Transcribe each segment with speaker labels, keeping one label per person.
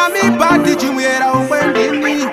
Speaker 1: mami bati chimwera ungwendini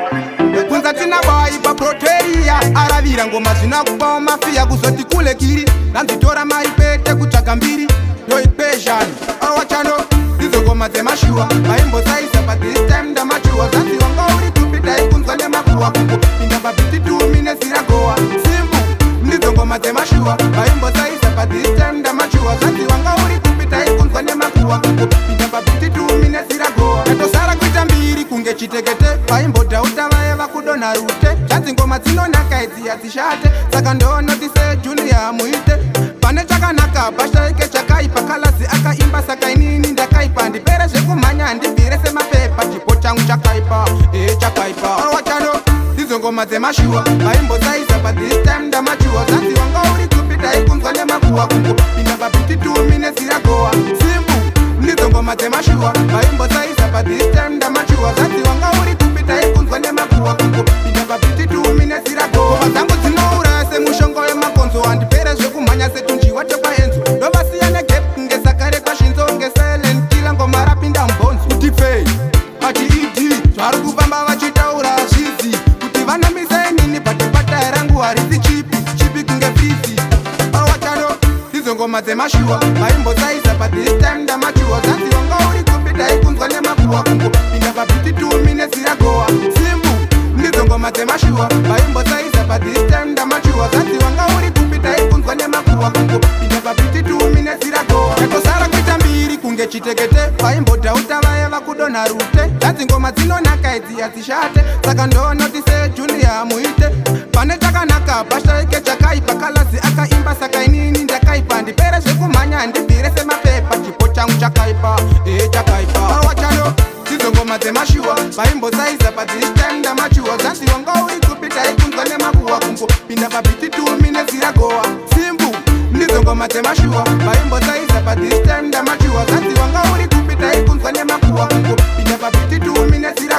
Speaker 1: kunza tina bai pa proteria aravira ngoma zvina kupawo mafia kuzoti kule kiri nanzitora maipete kutsvaga mbiri yo equation awachano ndizo ngoma dzemashuwa maimbosaisa but this time ndamachuwa zvanziwa ngauri kupita ikunzwa nemakuwa kungopinda pabiti 2 minutes iragowa simbu ndizo ngoma dzemashuwa maimbosaisa but this time ndamachuwa zvanziwa ngauri kupita ikunzwa nemakuwa kungopinda pabiti 2 minutes iragowa yatosara kuita mbiri kunge chitekete paimbodhauta vaye vakudonha rute zvanzi ngoma dzinonaka idzi hadzishate saka ndonoti sejunior muite pane chakanaka bashaike chakaipa kalasi akaimba saka inini ndakaipa ndipere zvekumhanya handibvire semapepa chipo changu chakaipa chakaipa awachano ndizo ngoma dzemashuwa vaimbosaisa but this time ndamachuwa zvanziwa ngauri kupita ikunzwa nemakuwa kungopinda pabiti 2 minutes iragowa simbu ndizo ngoma dzemashuwa vaimbosaisa but this time ndamachuwa zvanziwa ngauri kupita ikunzwa nemakuwa kungopinda pabiti 2 minutes iragowa ngoma dzangu dzinouraya semushonga wemakonzo handipere zvekumhanya setunjiwa tepaenzo ndovasiya negep ngesakare kwashinzo ngesilent kila ngoma rapinda mubhonzo kuti fei ati idi zvari kufamba vachitaura hazvizi kuti vanomisa enini bhatibhata rangu harisi chipi kunge fisi awachano ndizo ngoma dzemashuwa vaimbosaisa but this time ndamachuwa zvanziwa ngauri kupita ikunzwa nemakuwa kungopinda pabiti 2 minutes iragowa simbu ndizo ngoma dzemashuwa vaimbosaisa but this time ndamachuwa zvanziwa ngauri kupita ikunzwa nemakuwa kungopinda pabiti 2 minutes iragowa yatosara kuita mbiri kunge chitekete vaimbodhauta vaye vakudonha rute zvanzi ngoma dzinonaka idzi hadzishate saka ndonoti sejunior muite pane chakanaka bashaike chakaipa kalasi akaimba saka inini ndakaipa ndipere zvekumhanya handibvire semapepa chipo changu chakaipa chakaipa awachano ndizo ngoma dzemashuwa vaimbosaisa but this time ndamachuwa zvanziwa ngauri kupita ikunzwa nemakuwa kungopinda pabiti 2 minutes iragowa simbu ndizo ngoma dzemashuwa vaimbosaisa but this time ndamachuwa zvanziwa ngauri kupita ikunzwa nemakuwa kungopinda pabiti 2 minutes iragowa